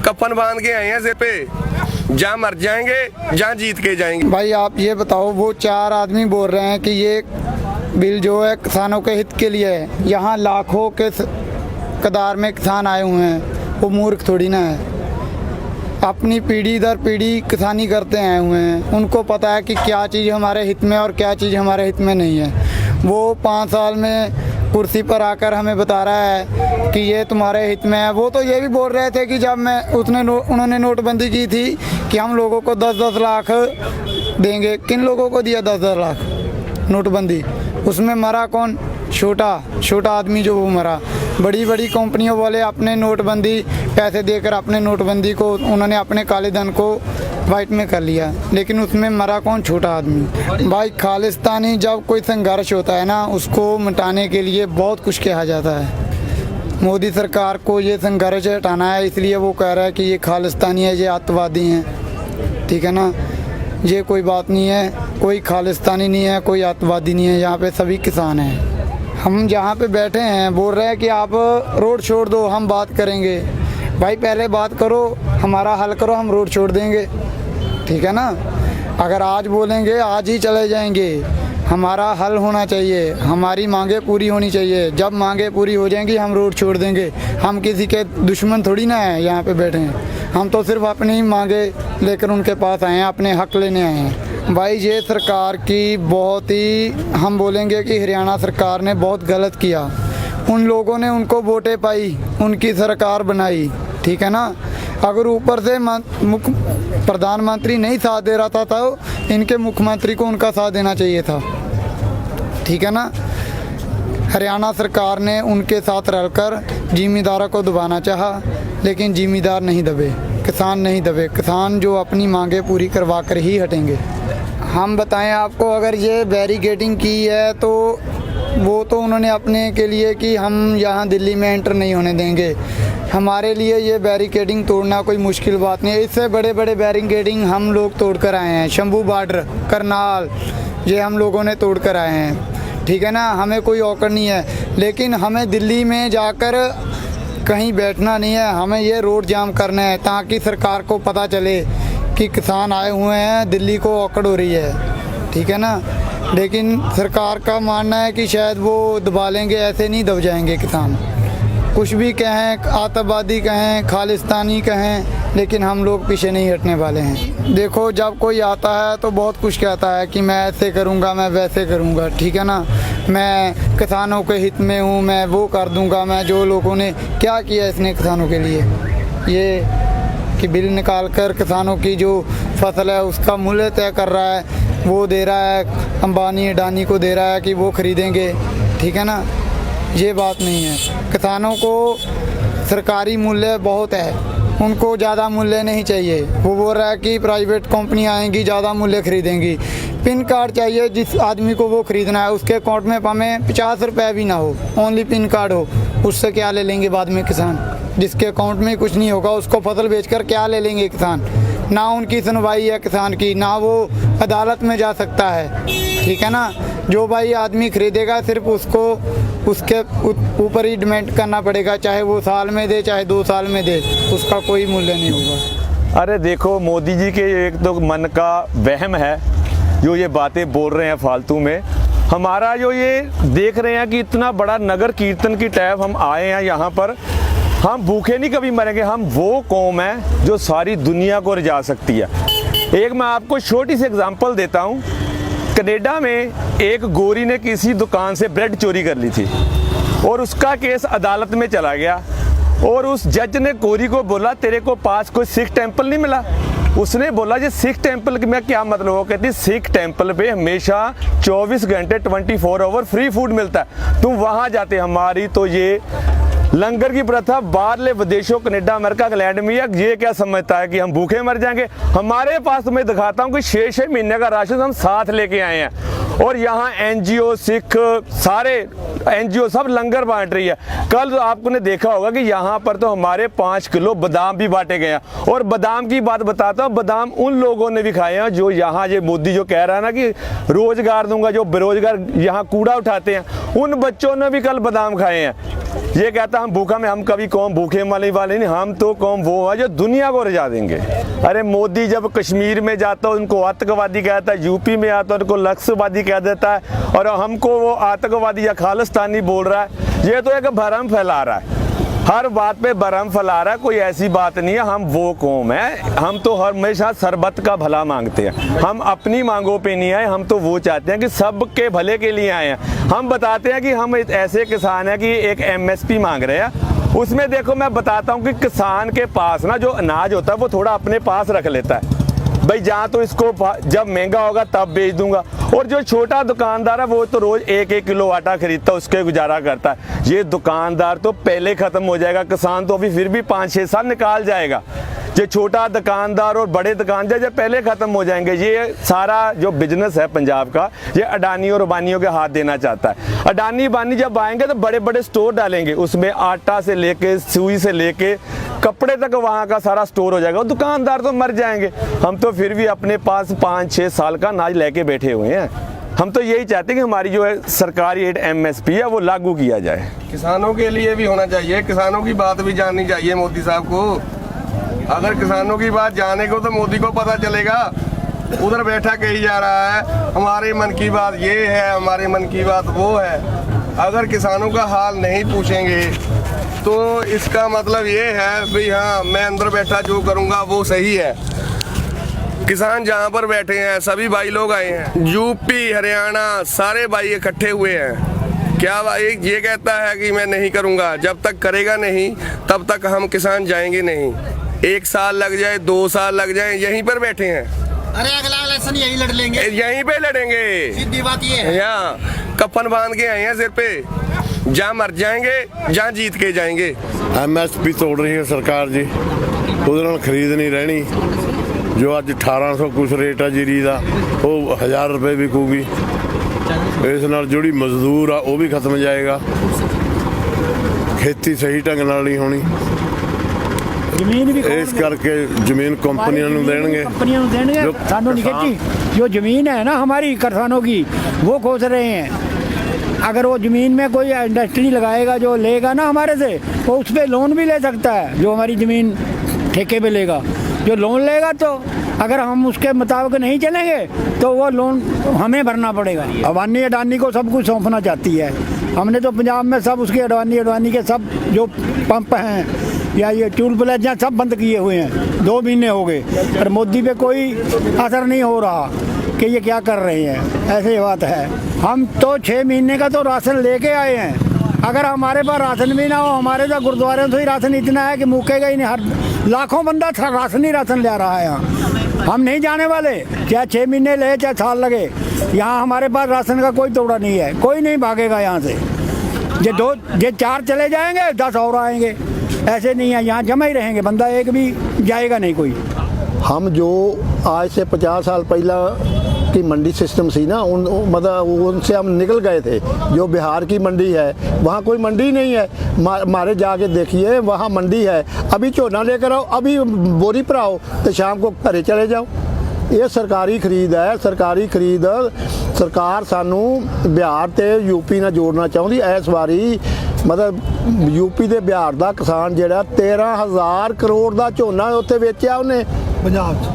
कफन बांध के आए हैं सिर पे, जहाँ मर जाएंगे जहाँ जीत के जाएंगे। भाई आप ये बताओ, वो 4 आदमी बोल रहे हैं कि ये बिल जो है किसानों के हित के लिए है। यहाँ लाखों के कतार में किसान आए हुए हैं, वो मूर्ख थोड़ी ना है। अपनी पीढ़ी दर पीढ़ी किसानी करते आए हुए हैं, उनको पता है कि क्या चीज़ हमारे हित में और क्या चीज़ हमारे हित में नहीं है। वो 5 साल में कुर्सी पर आकर हमें बता रहा है कि ये तुम्हारे हित में है। वो तो ये भी बोल रहे थे कि जब उन्होंने नोटबंदी की थी कि हम लोगों को 10-10 लाख देंगे। किन लोगों को दिया 10-10 लाख नोटबंदी? उसमें मरा कौन? छोटा आदमी जो वो मरा। बड़ी बड़ी कंपनियों वाले अपने नोटबंदी पैसे देकर अपने नोटबंदी को उन्होंने अपने काले धन को वाइट में कर लिया, लेकिन उसमें मरा कौन? छोटा आदमी। भाई खालिस्तानी जब कोई संघर्ष होता है ना, उसको मिटाने के लिए बहुत कुछ कहा जाता है। मोदी सरकार को ये संघर्ष हटाना है, इसलिए वो कह रहा है कि ये खालिस्तानी है, ये आतंकवादी हैं। ठीक है ना, ये कोई बात नहीं है। कोई खालिस्तानी नहीं है, कोई आतंकवादी नहीं है। यहाँ पे सभी किसान हैं। हम जहाँ पे बैठे हैं बोल रहे हैं कि आप रोड छोड़ दो, हम बात करेंगे। भाई पहले बात करो, हमारा हल करो, हम रोड छोड़ देंगे। ठीक है ना, अगर आज बोलेंगे आज ही चले जाएंगे। हमारा हल होना चाहिए, हमारी मांगे पूरी होनी चाहिए। जब मांगे पूरी हो जाएंगी हम रोड छोड़ देंगे। हम किसी के दुश्मन थोड़ी ना हैं, यहाँ पे बैठे हैं। हम तो सिर्फ अपनी ही मांगे लेकर उनके पास आए हैं, अपने हक लेने आए हैं। भाई ये सरकार की बहुत ही, हम बोलेंगे कि हरियाणा सरकार ने बहुत गलत किया। उन लोगों ने उनको वोटें पाई, उनकी सरकार बनाई। ठीक है ना, अगर ऊपर से प्रधानमंत्री नहीं साथ दे रहा था तो इनके मुख्यमंत्री को उनका साथ देना चाहिए था। ठीक है ना, हरियाणा सरकार ने उनके साथ रहकर जिम्मेदारों को दबाना चाहा, लेकिन जिम्मेदार नहीं दबे, किसान नहीं दबे। किसान जो अपनी मांगे पूरी करवा कर ही हटेंगे। हम बताएं आपको, अगर ये बैरिकेडिंग की है तो वो तो उन्होंने अपने के लिए कि हम यहाँ दिल्ली में एंटर नहीं होने देंगे। हमारे लिए ये बैरिकेडिंग तोड़ना कोई मुश्किल बात नहीं है। इससे बड़े बड़े बैरिकेडिंग हम लोग तोड़ कर आए हैं। शंभू बॉर्डर, करनाल, ये हम लोगों ने तोड़ कर आए हैं। ठीक है ना, हमें कोई औकड़ नहीं है। लेकिन हमें दिल्ली में जाकर कहीं बैठना नहीं है, हमें ये रोड जाम करना है ताकि सरकार को पता चले कि किसान आए हुए हैं, दिल्ली को औकड़ हो रही है। ठीक है ना, लेकिन सरकार का मानना है कि शायद वो दबा लेंगे। ऐसे नहीं दब जाएंगे किसान। कुछ भी कहें, आतंकवादी कहें, खालिस्तानी कहें, लेकिन हम लोग पीछे नहीं हटने वाले हैं। देखो, जब कोई आता है तो बहुत कुछ कहता है कि मैं ऐसे करूँगा, मैं वैसे करूँगा। ठीक है ना, मैं किसानों के हित में हूँ, मैं वो कर दूँगा। मैं जो लोगों ने क्या किया इसने किसानों के लिए, ये कि बिल निकाल कर किसानों की जो फसल है उसका मूल्य तय कर रहा है, वो दे रहा है अंबानी अडानी को दे रहा है कि वो खरीदेंगे। ठीक है ना, ये बात नहीं है। किसानों को सरकारी मूल्य बहुत है, उनको ज़्यादा मूल्य नहीं चाहिए। वो बोल रहा है कि प्राइवेट कंपनी आएंगी, ज़्यादा मूल्य खरीदेंगी। पिन कार्ड चाहिए जिस आदमी को वो खरीदना है, उसके अकाउंट में हमें 50 रुपये भी ना हो, ओनली पिन कार्ड हो। उससे क्या ले लेंगे बाद में किसान? जिसके अकाउंट में कुछ नहीं होगा उसको फसल बेचकर क्या ले लेंगे किसान? ना उनकी सुनवाई है किसान की, ना वो अदालत में जा सकता है। ठीक है ना, जो भाई आदमी खरीदेगा सिर्फ उसको उसके ऊपर ही डिपेंड करना पड़ेगा, चाहे वो साल में दे चाहे 2 साल में दे, उसका कोई मूल्य नहीं होगा। अरे देखो, मोदी जी के एक तो मन का वहम है जो ये बातें बोल रहे हैं फालतू में। हमारा जो ये देख रहे हैं कि इतना बड़ा नगर कीर्तन की टाइप हम आए हैं यहाँ पर, हम भूखे नहीं कभी मरेंगे। हम वो कौम है जो सारी दुनिया को रिझा सकती है। एक मैं आपको छोटी सी एग्जांपल देता हूँ। कनाडा में एक गोरी ने किसी दुकान से ब्रेड चोरी कर ली थी और उसका केस अदालत में चला गया और उस जज ने गोरी को बोला, तेरे को पास कोई सिख टेम्पल नहीं मिला? उसने बोला, जी सिख टेम्पल में क्या मतलब हो? कहती, सिख टेम्पल पे हमेशा 24 घंटे 24 आवर फ्री फूड मिलता है, तुम वहाँ जाते। हमारी तो ये लंगर की प्रथा बाहरले विदेशों, कनाडा, अमेरिका, इंग्लैंड में ये क्या समझता है कि हम भूखे मर जाएंगे? हमारे पास, मैं दिखाता हूँ कि 6-6 महीने का राशन हम साथ लेके आए हैं और यहाँ एनजीओ सिख सारे एनजीओ सब लंगर बांट रही है। कल तो आपने देखा होगा कि यहाँ पर तो हमारे 5 किलो बादाम भी बांटे गए हैं। और बादाम की बात बताता हूँ, बादाम उन लोगों ने भी खाए हैं जो यहाँ ये मोदी जो कह रहा है ना कि रोजगार दूंगा, जो बेरोजगार यहाँ कूड़ा उठाते हैं उन बच्चों ने भी कल बादाम खाए हैं। ये कहता हम भूखा में, हम कभी कौम भूखे वाले नहीं, हम तो कौम वो है जो दुनिया को रजा देंगे। अरे मोदी जब कश्मीर में जाता है उनको आतंकवादी कहता है, यूपी में आता है उनको लक्ष्यवादी कह देता है, और हमको वो आतंकवादी या खालिस्तानी बोल रहा है। ये तो एक भ्रम फैला रहा है, हर बात पे भ्रम फैला रहा है। कोई ऐसी बात नहीं है, हम वो कौम है, हम तो हमेशा सरबत का भला मांगते हैं। हम अपनी मांगों पे नहीं आए, हम तो वो चाहते हैं कि सबके भले के लिए आए हैं। हम बताते हैं कि हम ऐसे किसान हैं कि एक एमएसपी मांग रहे हैं, उसमें देखो मैं बताता हूँ कि किसान के पास ना जो अनाज होता है वो थोड़ा अपने पास रख लेता है, भाई जहाँ तो इसको जब महंगा होगा तब बेच दूंगा। और जो छोटा दुकानदार है वो तो रोज 1-1 किलो आटा खरीदता है, उसके गुजारा करता है। ये दुकानदार तो पहले खत्म हो जाएगा, किसान तो अभी फिर भी 5-6 साल निकाल जाएगा। ये छोटा दुकानदार और बड़े दुकानदार जब पहले खत्म हो जाएंगे। ये सारा जो बिजनेस है पंजाब का, ये अडानी और अंबानियों के हाथ देना चाहता है। अडानी अंबानी जब आएंगे तो बड़े बड़े स्टोर डालेंगे, उसमें आटा से लेके सुई से लेके कपड़े तक वहाँ का सारा स्टोर हो जाएगा। दुकानदार तो मर जाएंगे। हम तो फिर भी अपने पास 5-6 साल का अनाज लेके बैठे हुए हैं। हम तो यही चाहते हैं कि हमारी जो है सरकारी एमएसपी है वो लागू किया जाए। किसानों के लिए भी होना चाहिए, किसानों की बात भी जाननी चाहिए मोदी साहब को। अगर किसानों की बात जाने को तो मोदी को पता चलेगा। उधर बैठा कही जा रहा है हमारे मन की बात ये है, हमारे मन की बात वो है। अगर किसानों का हाल नहीं पूछेंगे तो इसका मतलब ये है भाई हाँ मैं अंदर बैठा जो करूँगा वो सही है। किसान जहाँ पर बैठे हैं सभी भाई लोग आए हैं, यूपी हरियाणा सारे भाई इकट्ठे हुए हैं। क्या भाई ये कहता है कि मैं नहीं करूँगा, जब तक करेगा नहीं तब तक हम किसान जाएंगे नहीं। 1 साल लग जाए 2 साल लग जाए यहीं पर बैठे हैं। अरे अगला इलेक्शन यही लड़ लेंगे, यहीं पे लड़ेंगे। सीधी बात ये है। यहाँ कफन बांध के आए हैं सिर पे, जहाँ मर जाएंगे जहाँ जीत के जाएंगे। एमएसपी तोड़ रही है सरकार जी, ਉਹਦੇ ਨਾਲ ਖਰੀਦ ਨਹੀਂ ਰਹਿਣੀ। जो ਅੱਜ 1800 ਕੁਛ ਰੇਟ ਆ ਜੀਰੀ ਦਾ ਉਹ 1000 ਰੁਪਏ ਵਿਕੂਗੀ। ਇਸ ਨਾਲ ਜਿਹੜੀ ਮਜ਼ਦੂਰ ਆ ਉਹ ਵੀ ਖਤਮ ਜਾਏਗਾ। ਖੇਤੀ ਸਹੀ ਢੰਗ ਨਾਲ ਨਹੀਂ ਹੋਣੀ, ਜ਼ਮੀਨ ਵੀ ਇਸ ਕਰਕੇ ਜ਼ਮੀਨ ਕੰਪਨੀਆਂ ਨੂੰ ਦੇਣਗੇ। कंपनियों को देंगे, किसानों नहीं खेती। जो ज़मीन है ना हमारी किसानों की वो खोज रहे हैं। अगर वो ज़मीन में कोई इंडस्ट्री लगाएगा जो लेगा ना हमारे से, वो उस पर लोन भी ले सकता है। जो हमारी ज़मीन ठेके पे लेगा, जो लोन लेगा तो अगर हम उसके मुताबिक नहीं चलेंगे तो वो लोन हमें भरना पड़ेगा। अडानी अडानी को सब कुछ सौंपना चाहती है। हमने तो पंजाब में सब उसके अडानी के सब जो पंप हैं या ये ट्यूब प्लाजा सब बंद किए हुए हैं। 2 महीने हो गए पर मोदी पे कोई असर नहीं हो रहा कि ये क्या कर रहे हैं। ऐसी बात है। हम तो 6 महीने का तो राशन लेके आए हैं। अगर हमारे पास राशन भी ना हो, हमारे तो गुरुद्वारे से ही राशन इतना है कि मुकेगा ही नहीं। हर लाखों बंदा राशन ही राशन ले रहा है यहाँ। हम नहीं जाने वाले, चाहे 6 महीने ले चाहे साल लगे। यहाँ हमारे पास राशन का कोई तोड़ा नहीं है, कोई नहीं भागेगा यहाँ से। ये 4 चले जाएंगे 10 और आएंगे, ऐसे नहीं है। यहाँ जमा ही रहेंगे, बंदा एक भी जाएगा नहीं कोई। हम जो आज से 50 साल पहला की मंडी सिस्टम सी ना मतलब उनसे हम निकल गए थे। जो बिहार की मंडी है वहाँ कोई मंडी नहीं है। मारे जाके देखिए वहाँ मंडी है। अभी झोना लेकर आओ, अभी बोरी पर आओ तो शाम को घरे चले जाओ। ये सरकारी खरीद है। सरकारी खरीद सरकार सानू बिहार ते यूपी ਨਾਲ जोड़ना चाहती। इस बारी मतलब यूपी ਦੇ बिहार ਦਾ किसान ਜਿਹੜਾ 13,000 ਕਰੋੜ ਦਾ ਝੋਨਾ ਉੱਥੇ ਵੇਚਿਆ ਉਹਨੇ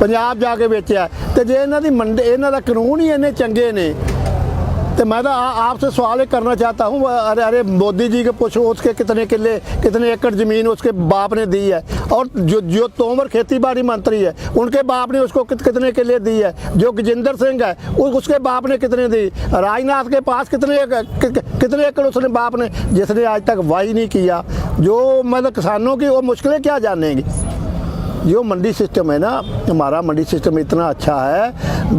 पंजाब जाके बेचा। तो जे इन्हों की मंडी इन्हों का कानून ही इन्ने चंगे ने तो मैं तो आपसे सवाल करना चाहता हूँ। अरे मोदी जी के पूछो उसके कितने किले कितने एकड़ ज़मीन उसके बाप ने दी है। और जो तोमर खेती बाड़ी मंत्री है उनके बाप ने उसको कितने किले दी है। जो गजेंद्र सिंह है उसके बाप ने कितने दी। राजनाथ के पास कितने एकड़ उसने बाप ने, जिसने आज तक वाही नहीं किया। जो मतलब किसानों की वो मुश्किलें क्या जानेंगी। जो मंडी सिस्टम है ना हमारा, मंडी सिस्टम इतना अच्छा है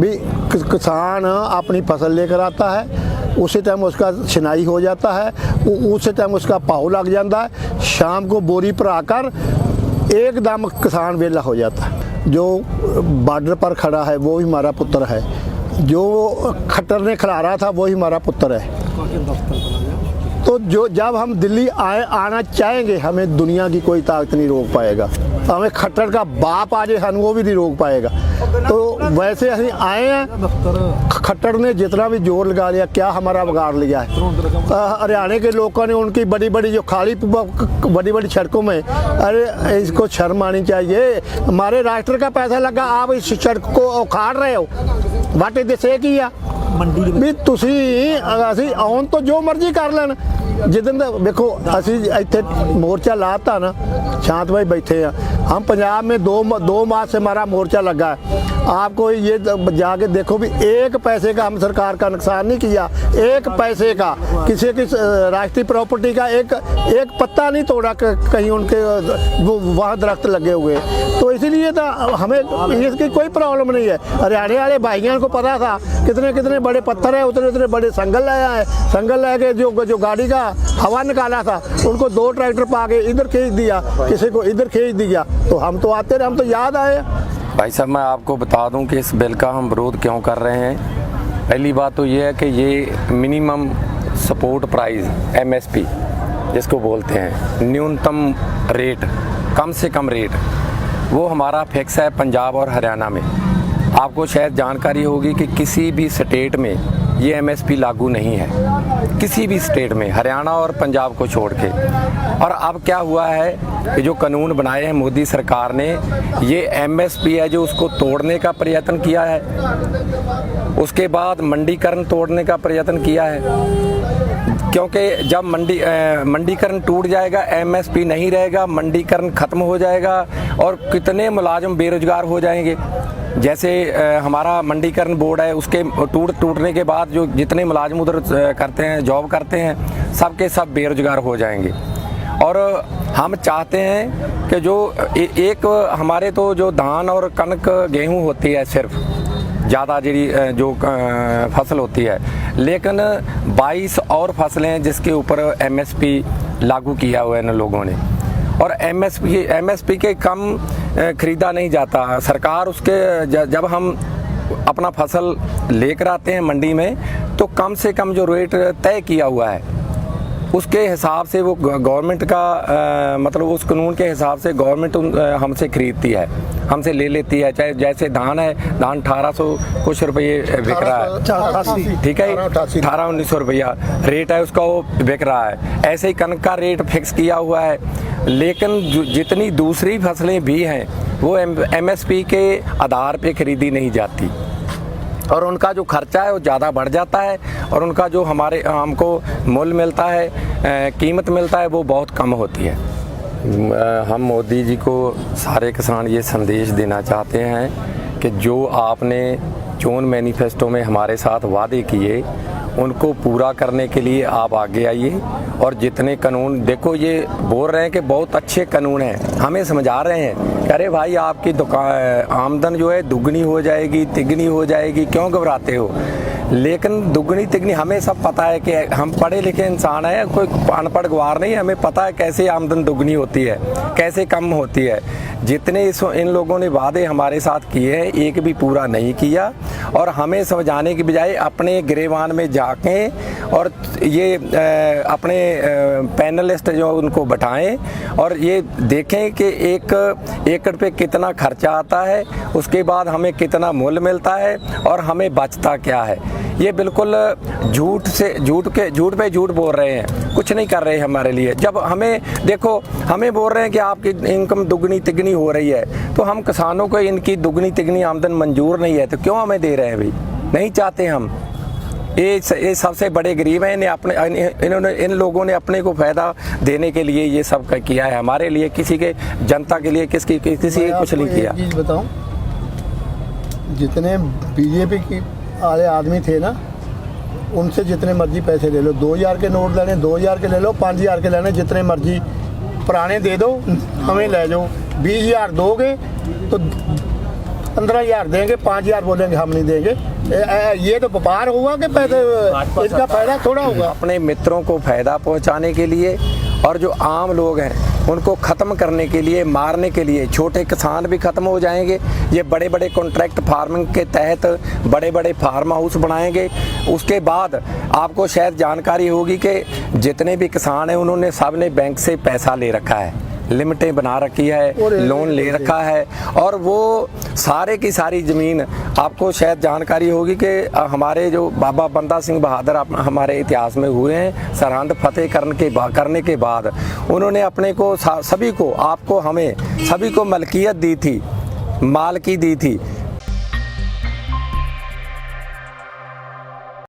भी किसान अपनी फसल लेकर आता है, उसी टाइम उसका छिनाई हो जाता है, उसी टाइम उसका भाव लग जाता है। शाम को बोरी पर आकर एकदम किसान वेला हो जाता है। जो बॉर्डर पर खड़ा है वो भी हमारा पुत्र है। जो खट्टर ने खिलारा था वही हमारा पुत्र है। तो जो जब हम दिल्ली आना चाहेंगे, हमें दुनिया की कोई ताकत नहीं रोक पाएगा। हमें खट्टर का बाप आ जाए, हम वो भी नहीं रोक पाएगा। तो वैसे हम आए हैं, खट्टर ने जितना भी जोर लगा लिया, क्या हमारा बिगाड़ लिया है। हरियाणा के लोगों ने उनकी बड़ी बड़ी जो खाली बड़ी बड़ी सड़कों में, अरे इसको शर्म आनी चाहिए। हमारे राष्ट्र का पैसा लगा, आप इस सड़क को उखाड़ रहे हो। वाटे दिसे किया भी ਤੁਸੀਂ ਅਸੀਂ ਆਉਣ ਤੋਂ ਜੋ ਮਰਜ਼ੀ ਕਰ ਲੈਣ। ਜਿੱਦਨ ਦਾ देखो ਅਸੀਂ ਇੱਥੇ मोर्चा लाता ना, शांत भाई बैठे हैं हम। पंजाब में दो माह से हमारा मोर्चा लगा है। आपको ये जाके देखो भी एक पैसे का हम सरकार का नुकसान नहीं किया, एक पैसे का किसी की राष्ट्रीय प्रॉपर्टी का एक पत्ता नहीं तोड़ा कहीं उनके वो वहाँ दरख्त लगे हुए। तो इसीलिए तो हमें इसकी कोई प्रॉब्लम नहीं है। हरियाणा वाले भाइयों को पता था कितने कितने बड़े पत्थर है, उतने उतने बड़े संगल लाया है। संगल लेके जो गाड़ी का हवा निकाला था, उनको 2 ट्रैक्टर पा के इधर खींच दिया, किसी को इधर खींच दिया। तो हम तो आते रहे, हम तो याद आए। भाई साहब, मैं आपको बता दूं कि इस बिल का हम विरोध क्यों कर रहे हैं। पहली बात तो ये है कि ये मिनिमम सपोर्ट प्राइस MSP जिसको बोलते हैं, न्यूनतम रेट, कम से कम रेट, वो हमारा फिक्स है पंजाब और हरियाणा में। आपको शायद जानकारी होगी कि किसी भी स्टेट में ये MSP लागू नहीं है, किसी भी स्टेट में, हरियाणा और पंजाब को छोड़ के। और अब क्या हुआ है कि जो कानून बनाए हैं मोदी सरकार ने, ये MSP है जो उसको तोड़ने का प्रयत्न किया है। उसके बाद मंडीकरण तोड़ने का प्रयत्न किया है, क्योंकि जब मंडीकरण टूट जाएगा, MSP नहीं रहेगा, मंडीकरण खत्म हो जाएगा और कितने मुलाजिम बेरोजगार हो जाएंगे। जैसे हमारा मंडीकरण बोर्ड है, उसके टूटने के बाद जो जितने मुलाजिम उधर करते हैं, जॉब करते हैं, सब के सब बेरोजगार हो जाएंगे। और हम चाहते हैं कि जो एक हमारे तो जो धान और कनक गेहूं होती है, सिर्फ ज़्यादा जो फसल होती है, लेकिन 22 और फसलें हैं जिसके ऊपर MSP लागू किया हुआ है इन लोगों ने। और MSP के कम खरीदा नहीं जाता। सरकार उसके जब हम अपना फसल लेकर आते हैं मंडी में, तो कम से कम जो रेट तय किया हुआ है उसके हिसाब से वो गवर्नमेंट का मतलब उस कानून के हिसाब से गवर्नमेंट हमसे खरीदती है, हमसे ले लेती है। चाहे जैसे धान है, धान 1800 कुछ रुपये बिक रहा है, ठीक है, 1800-1900 रुपया रेट है उसका, वो बिक रहा है। ऐसे ही कनक का रेट फिक्स किया हुआ है। लेकिन जितनी दूसरी फसलें भी हैं वो MSP के आधार पे खरीदी नहीं जाती, और उनका जो खर्चा है वो ज़्यादा बढ़ जाता है, और उनका जो हमको मूल्य मिलता है, कीमत मिलता है, वो बहुत कम होती है। हम मोदी जी को, सारे किसान ये संदेश देना चाहते हैं कि जो आपने चुनाव मैनिफेस्टो में हमारे साथ वादे किए, उनको पूरा करने के लिए आप आगे आइए। और जितने कानून, देखो ये बोल रहे हैं कि बहुत अच्छे कानून हैं, हमें समझा रहे हैं, अरे भाई आपकी दुकान आमदन जो है दुगनी हो जाएगी, तिगनी हो जाएगी, क्यों घबराते हो। लेकिन दुगनी तिगनी हमें सब पता है कि हम पढ़े लिखे इंसान हैं, कोई अनपढ़ गवार नहीं, हमें पता है कैसे आमदन दुगनी होती है, कैसे कम होती है। जितने इन लोगों ने वादे हमारे साथ किए हैं, एक भी पूरा नहीं किया। और हमें समझाने की बजाय अपने गिरेबान में जाके और ये अपने पैनलिस्ट जो उनको बैठाएं और ये देखें कि एक एकड़ पे कितना खर्चा आता है, उसके बाद हमें कितना मूल्य मिलता है और हमें बचता क्या है। ये बिल्कुल झूठ पे झूठ बोल रहे हैं, कुछ नहीं कर रहे हमारे लिए। जब हमें देखो, हमें बोल रहे हैं कि आपकी इनकम दुगनी तिगनी हो रही है, तो हम किसानों को इनकी दुगनी तिगनी आमदन मंजूर नहीं है, तो क्यों हमें दे रहे हैं भाई? नहीं चाहते हम। ये सबसे बड़े गरीब हैं, इन लोगों ने अपने को फायदा देने के लिए ये सब किया है। हमारे लिए, किसी के जनता के लिए किसी कुछ नहीं किया। चीज़ बताऊं, जितने BJP की वाले आदमी थे ना, उनसे जितने मर्जी पैसे ले लो, 2000 के नोट लेने 2000 के ले लो, 5000 के लेने, जितने मर्जी पुराने दे दो, हमें ले जाओ। 20,000 दोगे तो 15,000 देंगे, 5,000 बोलेंगे हम नहीं देंगे। ये तो व्यापार हुआ कि पैसे, इसका फायदा थोड़ा होगा। अपने मित्रों को फायदा पहुंचाने के लिए और जो आम लोग हैं उनको ख़त्म करने के लिए, मारने के लिए छोटे किसान भी ख़त्म हो जाएंगे। ये बड़े बड़े कॉन्ट्रैक्ट फार्मिंग के तहत बड़े बड़े फार्म हाउस बनाएंगे। उसके बाद आपको शायद जानकारी होगी कि जितने भी किसान हैं उन्होंने सब ने बैंक से पैसा ले रखा है, लिमिटें बना रखी है, लोन ले रखा है, और वो सारे की सारी ज़मीन आपको शायद जानकारी होगी कि हमारे जो बाबा बंदा सिंह बहादुर हमारे इतिहास में हुए हैं, सरहद फतेह करने के बाद उन्होंने अपने को सभी को, आपको, हमें सभी को मलकियत दी थी, मालकी दी थी।